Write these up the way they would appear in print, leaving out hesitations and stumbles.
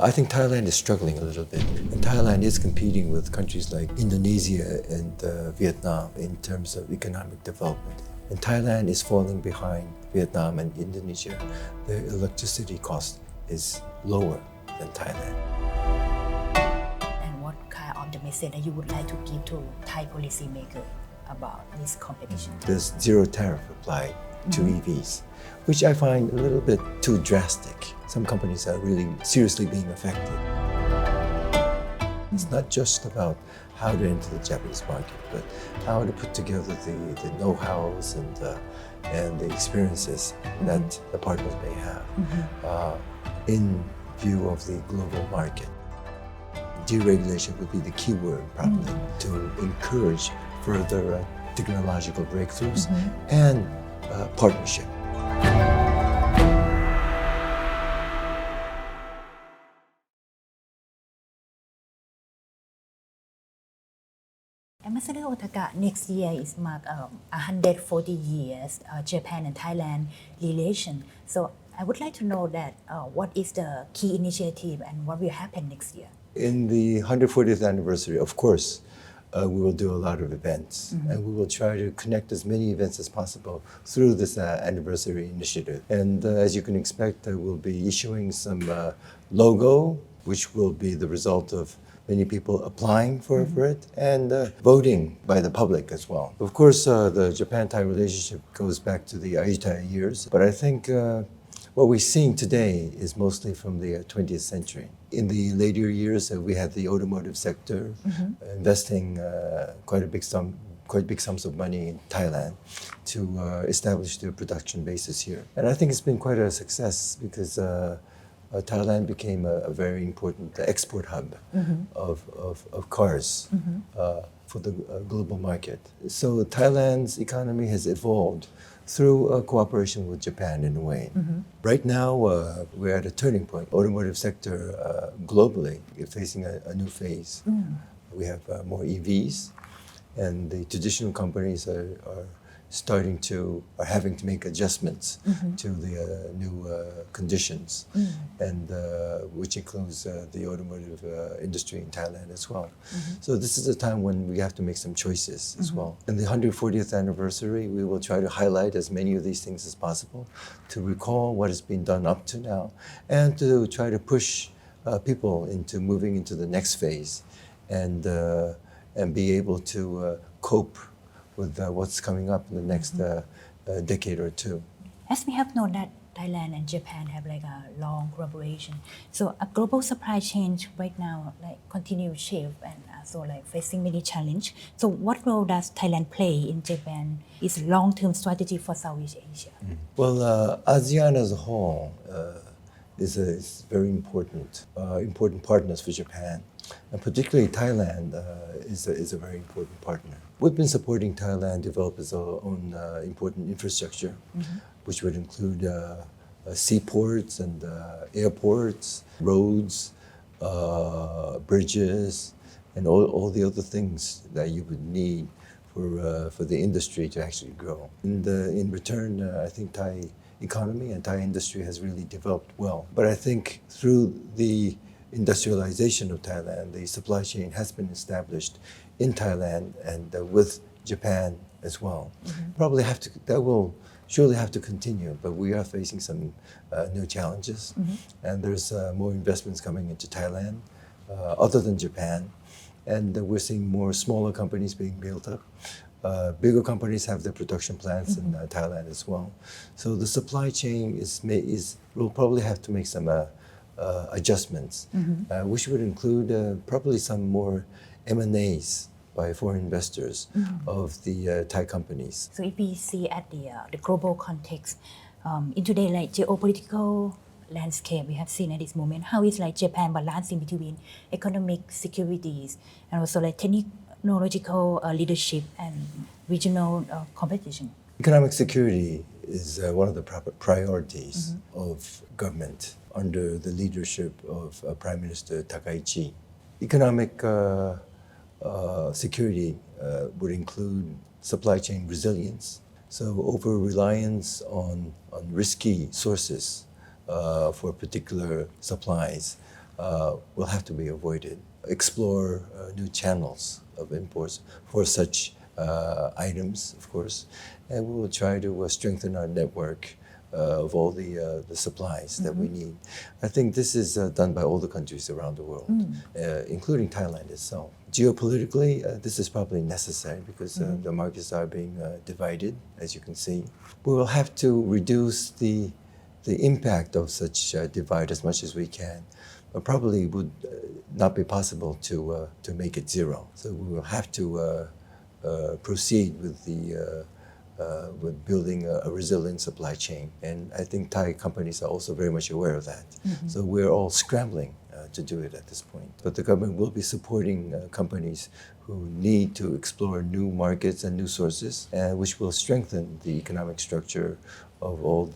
I think Thailand is struggling a little bit. And Thailand is competing with countries like Indonesia and Vietnam in terms of economic development. And Thailand is falling behind Vietnam and Indonesia. The electricity cost is lower than Thailand. And what kind of the message that you would like to give to Thai policymakers about this competition? There's zero tariff applied to EVs, which I find a little bit too drastic. Some companies are really seriously being affected. It's not just about how to enter the Japanese market, but how to put together the know-hows and the experiences that the partners may have in view of the global market. Deregulation would be the key word probably to encourage further technological breakthroughs and partnership. Ambassador Otaka, next year is mark 140 years Japan and Thailand relation. So I would like to know that what is the key initiative and what will happen next year? In the 140th anniversary, of course, we will do a lot of events, and we will try to connect as many events as possible through this anniversary initiative. And as you can expect, we'll be issuing some logo, which will be the result of many people applying for it and voting by the public as well. Of course, the Japan-Thai relationship goes back to the Ayutthaya years, but I think what we're seeing today is mostly from the 20th century. In the later years, we had the automotive sector investing quite big sums of money in Thailand to establish their production bases here. And I think it's been quite a success because Thailand became a very important export hub of cars for the global market. So Thailand's economy has evolved through cooperation with Japan in a way. Right now, we're at a turning point. Automotive sector globally is facing a new phase. We have more EVs, and the traditional companies are having to make adjustments to the new conditions, and which includes the automotive industry in Thailand as well. So this is a time when we have to make some choices as well. In the 140th anniversary, we will try to highlight as many of these things as possible, to recall what has been done up to now, and to try to push people into moving into the next phase, and be able to cope with what's coming up in the next decade or two. As we have known that Thailand and Japan have like a long collaboration, so a global supply chain right now like continue to shape and so like facing many challenge. So what role does Thailand play in Japan? Is long-term strategy for Southeast Asia? Well, ASEAN as a whole is very important partners for Japan. And particularly Thailand is a very important partner. We've been supporting Thailand develop its own important infrastructure, which would include seaports and airports, roads, bridges, and all the other things that you would need for the industry to actually grow. In return, I think Thai economy and Thai industry has really developed well. But I think through the industrialization of Thailand, the supply chain has been established in Thailand and with Japan as well. That will surely have to continue, but we are facing some new challenges, and there's more investments coming into Thailand other than Japan, and we're seeing more smaller companies being built up. Bigger companies have their production plants in Thailand as well. So the supply chain will probably have to make some adjustments, which would include probably some more M&As by foreign investors of the Thai companies. So if we see at the global context, in today like geopolitical landscape, we have seen at this moment how is like Japan balancing between economic securities and also like technological leadership and regional competition. Economic security is one of the priorities of government under the leadership of Prime Minister Takaichi. Economic security would include supply chain resilience. So over-reliance on risky sources for particular supplies will have to be avoided. Explore new channels of imports for such items, of course, and we will try to strengthen our network of all the supplies that we need. I think this is done by all the countries around the world, including Thailand itself. Geopolitically, this is probably necessary because the markets are being divided, as you can see. We will have to reduce the impact of such divide as much as we can. But probably would not be possible to make it zero. So we will have to proceed with with building a resilient supply chain. And I think Thai companies are also very much aware of that. So we're all scrambling to do it at this point. But the government will be supporting companies who need to explore new markets and new sources, which will strengthen the economic structure of all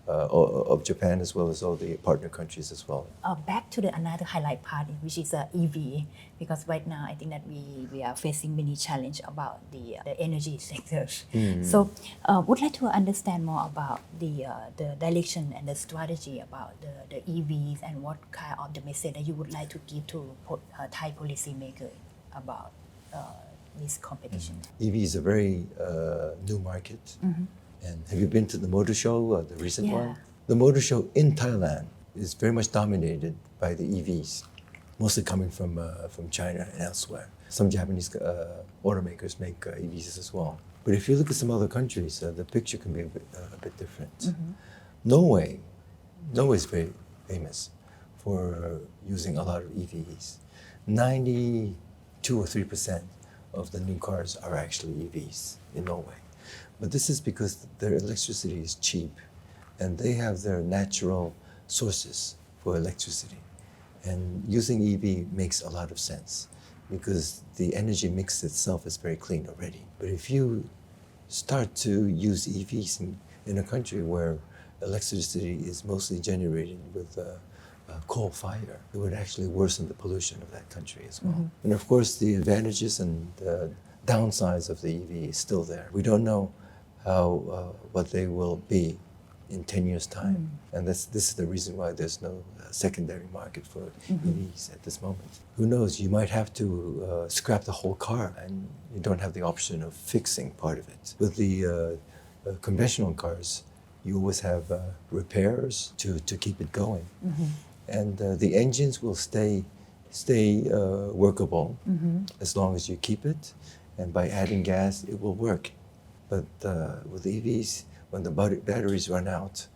of Japan as well as all the partner countries as well. Back to another highlight part, which is EV, because right now I think that we are facing many challenges about the energy sector. So would like to understand more about the direction and the strategy about the EVs and what kind of the message that you would like to give to Thai policymakers about this competition. EV is a very new market. And have you been to the motor show, the recent one? The motor show in Thailand is very much dominated by the EVs, mostly coming from China and elsewhere. Some Japanese automakers make EVs as well. But if you look at some other countries, the picture can be a bit different. Norway is very famous for using a lot of EVs. 92 or 3% of the new cars are actually EVs in Norway. But this is because their electricity is cheap and they have their natural sources for electricity. And using EV makes a lot of sense because the energy mix itself is very clean already. But if you start to use EVs in a country where electricity is mostly generated with coal fire, it would actually worsen the pollution of that country as well. And of course, the advantages and downsides of the EV is still there. We don't know what they will be in 10 years' time. And this is the reason why there's no secondary market for EVs at this moment. Who knows, you might have to scrap the whole car and you don't have the option of fixing part of it. With the conventional cars, you always have repairs to keep it going. And the engines will stay workable as long as you keep it. And by adding gas, it will work. But with EVs, when the batteries run out,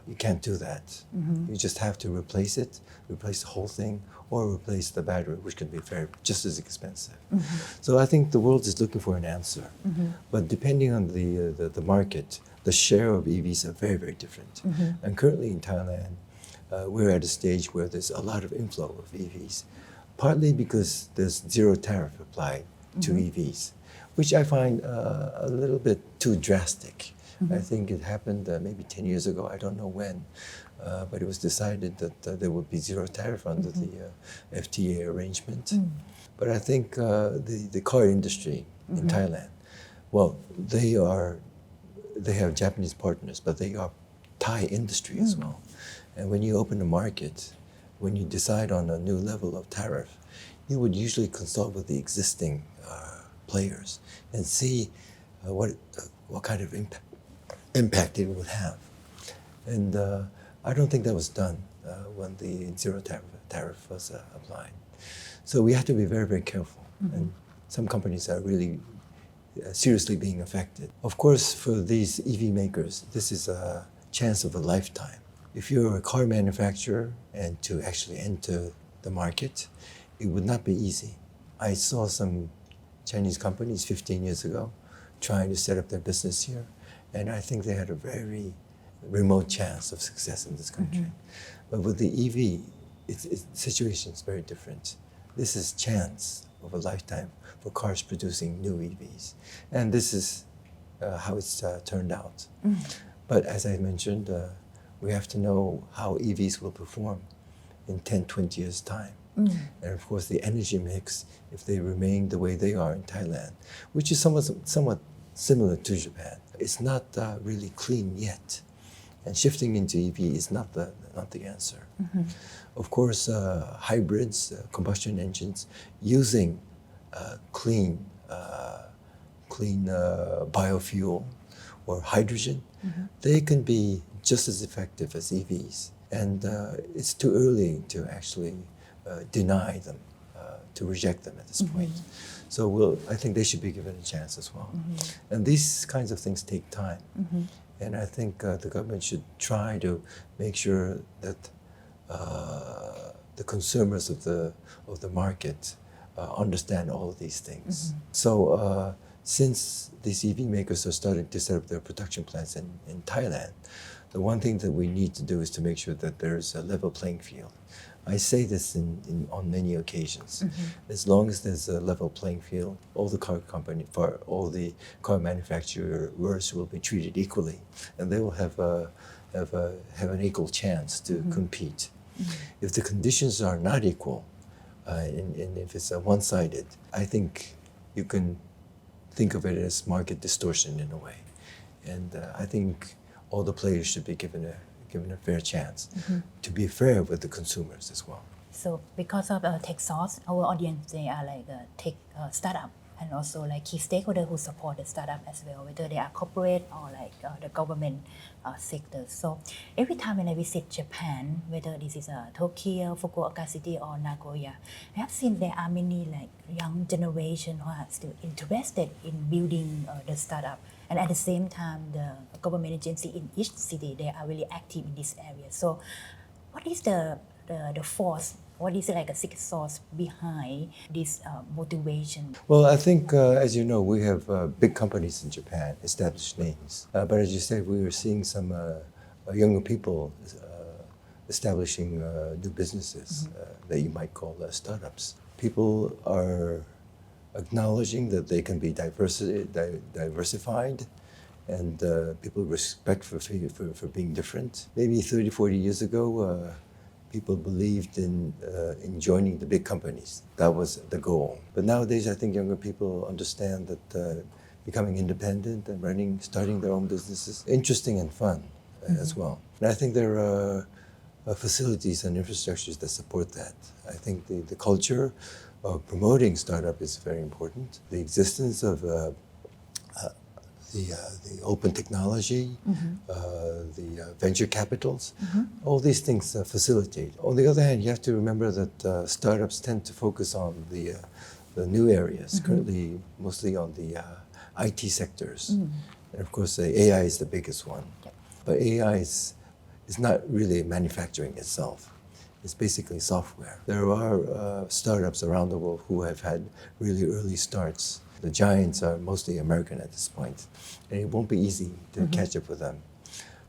you can't do that. You just have to replace the whole thing, or replace the battery, which can be just as expensive. So I think the world is looking for an answer. But depending on the market, the share of EVs are very, very different. And currently in Thailand, we're at a stage where there's a lot of inflow of EVs, partly because there's zero tariff applied to EVs, which I find a little bit too drastic. I think it happened maybe 10 years ago, I don't know when, but it was decided that there would be zero tariff under the FTA arrangement. But I think the car industry in Thailand, well, they have Japanese partners, but they are Thai industry as well. And when you open a market, when you decide on a new level of tariff, you would usually consult with the existing players and see what kind of impact it would have. And I don't think that was done when the zero tariff was applied. So we have to be very, very careful. And some companies are really seriously being affected. Of course, for these EV makers, this is a chance of a lifetime. If you're a car manufacturer and to actually enter the market, it would not be easy. I saw some Chinese companies 15 years ago trying to set up their business here, and I think they had a very remote chance of success in this country. But with the EV, the situation is very different. This is chance of a lifetime for cars producing new EVs. And this is how it's turned out. But as I mentioned, we have to know how EVs will perform in 10, 20 years' time. And of course, the energy mix, if they remain the way they are in Thailand, which is somewhat similar to Japan, it's not really clean yet. And shifting into EV is not the answer. Of course, hybrids, combustion engines, using clean biofuel or hydrogen, they can be just as effective as EVs. And it's too early to actually deny them, to reject them at this point. So I think they should be given a chance as well. And these kinds of things take time. And I think the government should try to make sure that the consumers of the market understand all of these things. So since these EV makers are starting to set up their production plants in Thailand, the one thing that we need to do is to make sure that there's a level playing field. I say this on many occasions. As long as there's a level playing field, all the car manufacturers will be treated equally, and they will have an equal chance to compete. If the conditions are not equal, and if it's one-sided, I think you can think of it as market distortion in a way. And I think all the players should be given a fair chance to be fair with the consumers as well. So because of Techsauce, our audience, they are like a tech startup and also like key stakeholders who support the startup as well, whether they are corporate or like the government sector. So every time when I visit Japan, whether this is Tokyo, Fukuoka City or Nagoya, I have seen there are many like young generation who are still interested in building the startup. And at the same time, the government agency in each city, they are really active in this area. So what is the force? What is like a secret sauce behind this motivation? Well, I think, as you know, we have big companies in Japan, established names. But as you said, we are seeing some younger people establishing new businesses that you might call startups. People are acknowledging that they can be diversified, and people respect for being different. Maybe 30, 40 years ago, people believed in joining the big companies. That was the goal. But nowadays, I think younger people understand that becoming independent and starting their own businesses, interesting and fun as well. And I think there are facilities and infrastructures that support that. I think the culture of promoting startup is very important. The existence of the open technology, the venture capitals, all these things facilitate. On the other hand, you have to remember that startups tend to focus on the new areas, currently mostly on the IT sectors. And of course, AI is the biggest one. But AI is not really manufacturing itself. It's basically software. There are startups around the world who have had really early starts. The giants are mostly American at this point, and it won't be easy to catch up with them.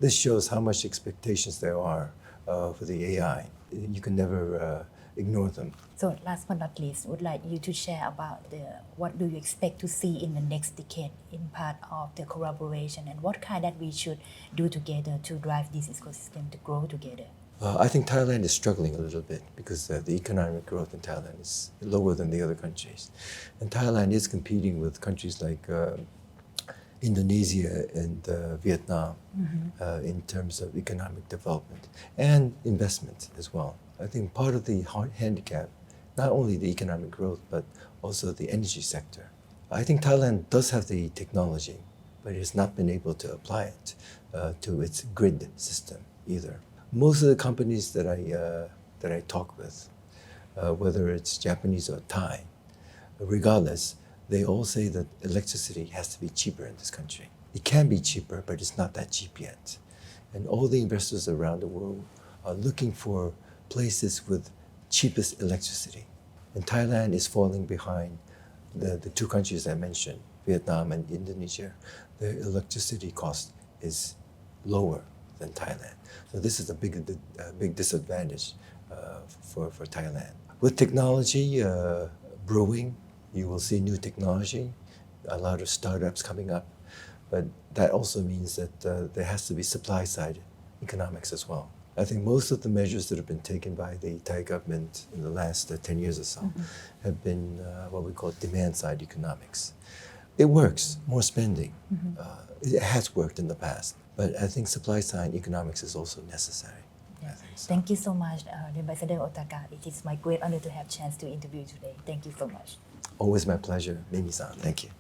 This shows how much expectations there are for the AI. You can never ignore them. So last but not least, would like you to share about what do you expect to see in the next decade in part of the collaboration, and what kind that we should do together to drive this ecosystem to grow together. I think Thailand is struggling a little bit because the economic growth in Thailand is lower than the other countries. And Thailand is competing with countries like Indonesia and Vietnam in terms of economic development and investment as well. I think part of the handicap, not only the economic growth, but also the energy sector. I think Thailand does have the technology, but it has not been able to apply it to its grid system either. Most of the companies that I talk with, whether it's Japanese or Thai, regardless, they all say that electricity has to be cheaper in this country. It can be cheaper, but it's not that cheap yet. And all the investors around the world are looking for places with cheapest electricity. And Thailand is falling behind the two countries I mentioned, Vietnam and Indonesia. The electricity cost is lower than Thailand. So this is a big disadvantage for Thailand. With technology brewing, you will see new technology, a lot of startups coming up, but that also means that there has to be supply side economics as well. I think most of the measures that have been taken by the Thai government in the last 10 years or so have been what we call demand side economics. it works, more spending. It has worked in the past, but I think supply side economics is also necessary. I think so. Thank you so much, Ambassador Otaka. It is my great honor to have chance to interview you today. Thank you so much. Always my pleasure, Mimi-san. Thank you.